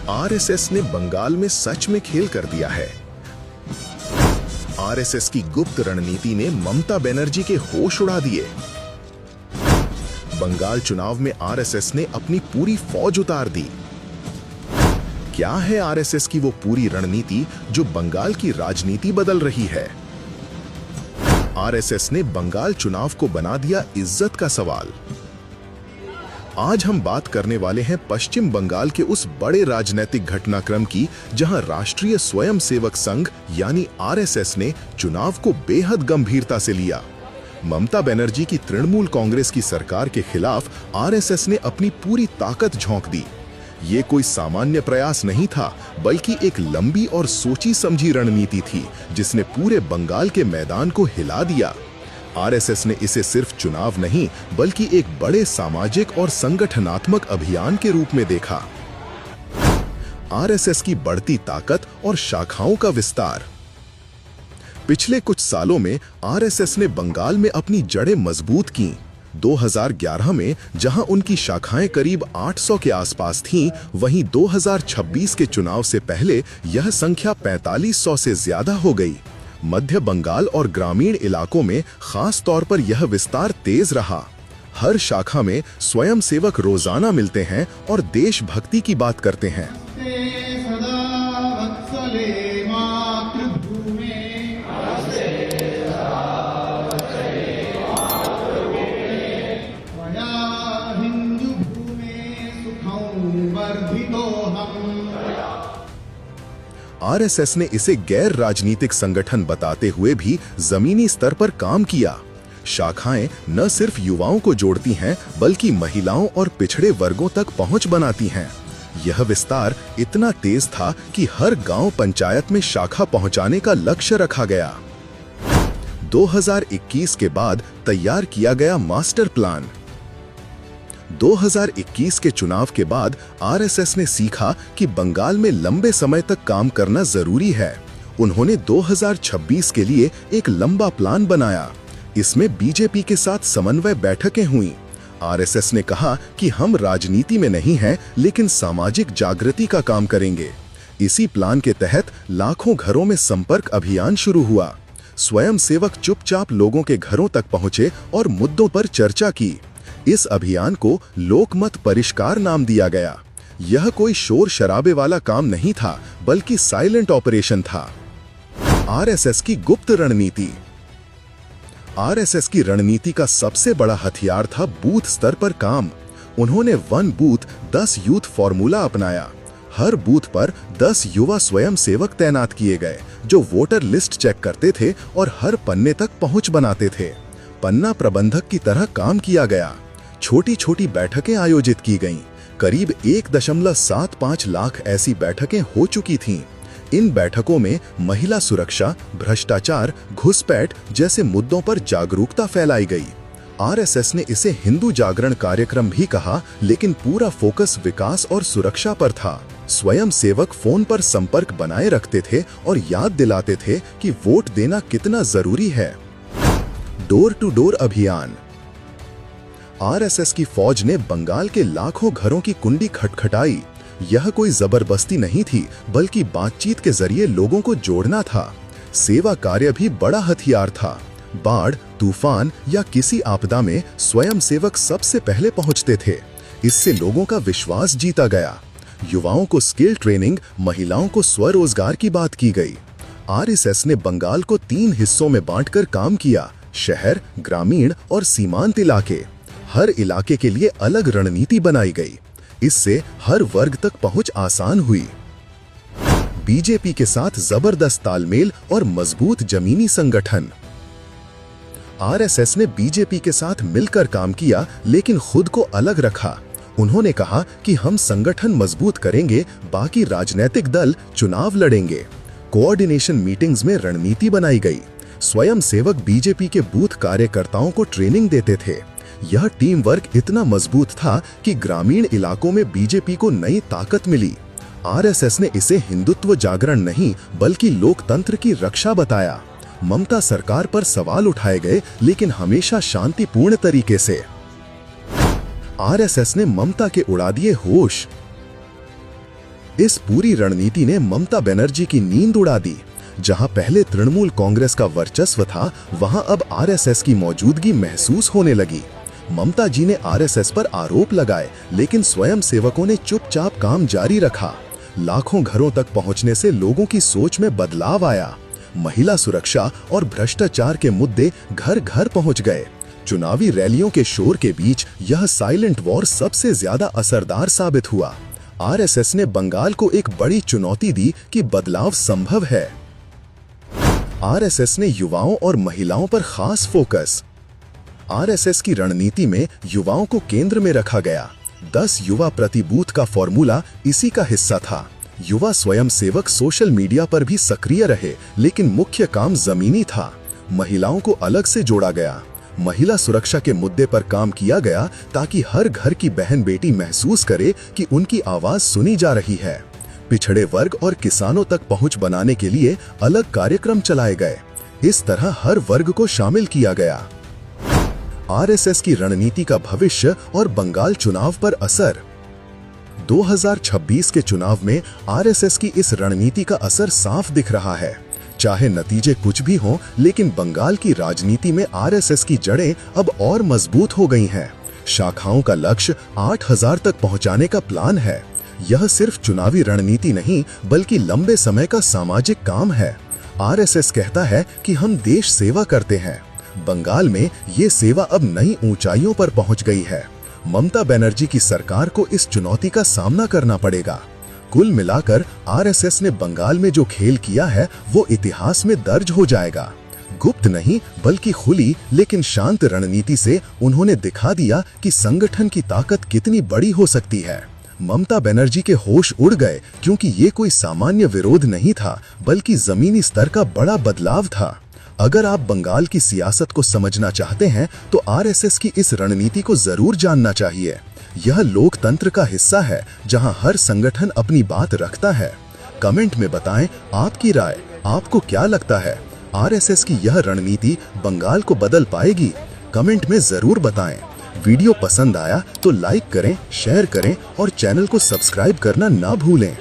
RSS ने बंगाल में सच में खेल कर दिया है। आरएसएस की गुप्त रणनीति ने ममता बनर्जी के होश उड़ा दिए। बंगाल चुनाव में आरएसएस ने अपनी पूरी फौज उतार दी। क्या है आरएसएस की वो पूरी रणनीति जो बंगाल की राजनीति बदल रही है? आरएसएस ने बंगाल चुनाव को बना दिया इज्जत का सवाल। आज हम बात करने वाले हैं पश्चिम बंगाल के उस बड़े राजनीतिक घटनाक्रम की जहां राष्ट्रीय स्वयंसेवक संघ यानी आरएसएस ने चुनाव को बेहद गंभीरता से लिया। ममता बनर्जी की तृणमूल कांग्रेस की सरकार के खिलाफ आरएसएस ने अपनी पूरी ताकत झोंक दी। ये कोई सामान्य प्रयास नहीं था, बल्कि एक लंबी और सोची समझी रणनीति थी जिसने पूरे बंगाल के मैदान को हिला दिया। आरएसएस ने इसे सिर्फ चुनाव नहीं, बल्कि एक बड़े सामाजिक और संगठनात्मक अभियान के रूप में देखा। आरएसएस की बढ़ती ताकत और शाखाओं का विस्तार। पिछले कुछ सालों में आरएसएस ने बंगाल में अपनी जड़ें मजबूत की। 2011 में जहां उनकी शाखाएं करीब 800 के आसपास थीं, वहीं 2026 के चुनाव से पहले यह संख्या 4500 से ज्यादा हो गई। मध्य बंगाल और ग्रामीण इलाकों में खास तौर पर यह विस्तार तेज रहा। हर शाखा में स्वयंसेवक रोजाना मिलते हैं और देशभक्ति की बात करते हैं। आरएसएस ने इसे गैर राजनीतिक संगठन बताते हुए भी जमीनी स्तर पर काम किया। शाखाएं न सिर्फ युवाओं को जोड़ती हैं, बल्कि महिलाओं और पिछड़े वर्गों तक पहुंच बनाती हैं। यह विस्तार इतना तेज था कि हर गांव पंचायत में शाखा पहुंचाने का लक्ष्य रखा गया। 2021 के बाद तैयार किया गया मास्टर प्लान। 2021 के चुनाव के बाद आरएसएस ने सीखा कि बंगाल में लंबे समय तक काम करना जरूरी है। उन्होंने 2026 के लिए एक लंबा प्लान बनाया। इसमें बीजेपी के साथ समन्वय बैठकें हुईं। आरएसएस ने कहा कि हम राजनीति में नहीं हैं, लेकिन सामाजिक जागृति का काम करेंगे। इसी प्लान के तहत लाखों घरों में संपर्क अभियान शुरू हुआ। स्वयंसेवक चुपचाप लोगों के घरों तक पहुंचे और मुद्दों पर चर्चा की। इस अभियान को लोकमत परिष्कार नाम दिया गया। यह कोई शोर शराबे वाला काम नहीं था, बल्कि साइलेंट ऑपरेशन था। आरएसएस की गुप्त रणनीति। आरएसएस की रणनीति का सबसे बड़ा हथियार था बूथ स्तर पर काम। उन्होंने 1 बूथ 10 यूथ फॉर्मूला अपनाया। हर बूथ पर 10 युवा स्वयंसेवक तैनात किए गए, जो वोटर लिस्ट चेक करते थे और हर पन्ने तक पहुंच बनाते थे। पन्ना प्रबंधक की तरह काम किया गया। छोटी छोटी बैठकें आयोजित की गईं। करीब 1.75 लाख ऐसी बैठकें हो चुकी थीं। इन बैठकों में महिला सुरक्षा, भ्रष्टाचार, घुसपैठ जैसे मुद्दों पर जागरूकता फैलाई गई। आरएसएस ने इसे हिंदू जागरण कार्यक्रम भी कहा, लेकिन पूरा फोकस विकास और सुरक्षा पर था। स्वयंसेवक फोन पर संपर्क बनाए रखते थे और याद दिलाते थे कि वोट देना कितना जरूरी है। डोर टू डोर अभियान। आरएसएस की फौज ने बंगाल के लाखों घरों की कुंडी खटखटाई। यह कोई जबरदस्ती नहीं थी, बल्कि बातचीत के जरिए लोगों को जोड़ना था। सेवा कार्य भी बड़ा हथियार था। बाढ़, तूफान या किसी आपदा में स्वयंसेवक सबसे पहले पहुंचते थे। इससे लोगों का विश्वास जीता गया। युवाओं को स्किल ट्रेनिंग, महिलाओं को स्वरोजगार की बात की गई। आरएसएस ने बंगाल को 3 हिस्सों में बांटकर काम किया: शहर, ग्रामीण और सीमांत इलाके। हर इलाके के लिए अलग रणनीति बनाई गई। इससे हर वर्ग तक पहुंच आसान हुई। बीजेपी के साथ जबरदस्त तालमेल और मजबूत जमीनी संगठन। आरएसएस ने बीजेपी के साथ मिलकर काम किया, लेकिन खुद को अलग रखा। उन्होंने कहा कि हम संगठन मजबूत करेंगे, बाकी राजनीतिक दल चुनाव लड़ेंगे। कोऑर्डिनेशन मीटिंग्स में रणनीति बनाई गई। स्वयंसेवक बीजेपी के बूथ कार्यकर्ताओं को ट्रेनिंग देते थे। यह टीम वर्क इतना मजबूत था कि ग्रामीण इलाकों में बीजेपी को नई ताकत मिली। आरएसएस ने इसे हिंदुत्व जागरण नहीं, बल्कि लोकतंत्र की रक्षा बताया। ममता सरकार पर सवाल उठाए गए, लेकिन हमेशा शांतिपूर्ण तरीके से। आरएसएस ने ममता के उड़ा दिए होश। इस पूरी रणनीति ने ममता बनर्जी की नींद उड़ा दी। जहां पहले तृणमूल कांग्रेस का वर्चस्व था, वहां अब आरएसएस की मौजूदगी महसूस होने लगी। ममता जी ने आरएसएस पर आरोप लगाए, लेकिन स्वयं सेवकों ने चुपचाप काम जारी रखा। लाखों घरों तक पहुंचने से लोगों की सोच में बदलाव आया। महिला सुरक्षा और भ्रष्टाचार के मुद्दे घर घर पहुंच गए। चुनावी रैलियों के शोर के बीच यह साइलेंट वॉर सबसे ज्यादा असरदार साबित हुआ। आरएसएस ने बंगाल को एक बड़ी चुनौती दी कि बदलाव संभव है। आरएसएस ने युवाओं और महिलाओं पर खास फोकस। आरएसएस की रणनीति में युवाओं को केंद्र में रखा गया। 10 युवा प्रति बूथ का फॉर्मूला इसी का हिस्सा था। युवा स्वयंसेवक सोशल मीडिया पर भी सक्रिय रहे, लेकिन मुख्य काम जमीनी था। महिलाओं को अलग से जोड़ा गया। महिला सुरक्षा के मुद्दे पर काम किया गया ताकि हर घर की बहन बेटी महसूस करे कि उनकी आवाज सुनी जा रही है। पिछड़े वर्ग और किसानों तक पहुंच बनाने के लिए अलग कार्यक्रम चलाए गए। इस तरह हर वर्ग को शामिल किया गया। आरएसएस की रणनीति का भविष्य और बंगाल चुनाव पर असर। 2026 के चुनाव में आरएसएस की इस रणनीति का असर साफ दिख रहा है। चाहे नतीजे कुछ भी हों, लेकिन बंगाल की राजनीति में आरएसएस की जड़ें अब और मजबूत हो गई हैं। शाखाओं का लक्ष्य 8000 तक पहुंचाने का प्लान है। यह सिर्फ चुनावी रणनीति नहीं, बल्कि लंबे समय का सामाजिक काम है। आरएसएस कहता है कि हम देश सेवा करते हैं। बंगाल में ये सेवा अब नई ऊंचाइयों पर पहुंच गई है। ममता बनर्जी की सरकार को इस चुनौती का सामना करना पड़ेगा। कुल मिलाकर आरएसएस ने बंगाल में जो खेल किया है, वो इतिहास में दर्ज हो जाएगा। गुप्त नहीं, बल्कि खुली लेकिन शांत रणनीति से उन्होंने दिखा दिया कि संगठन की ताकत कितनी बड़ी हो सकती है। ममता बनर्जी के होश उड़ गए, क्योंकि ये कोई सामान्य विरोध नहीं था, बल्कि जमीनी स्तर का बड़ा बदलाव था। अगर आप बंगाल की सियासत को समझना चाहते हैं, तो आरएसएस की इस रणनीति को जरूर जानना चाहिए। यह लोकतंत्र का हिस्सा है, जहां हर संगठन अपनी बात रखता है। कमेंट में बताएं आपकी राय। आपको क्या लगता है, आरएसएस की यह रणनीति बंगाल को बदल पाएगी? कमेंट में जरूर बताएं। वीडियो पसंद आया तो लाइक करें, शेयर करें और चैनल को सब्सक्राइब करना ना भूलें।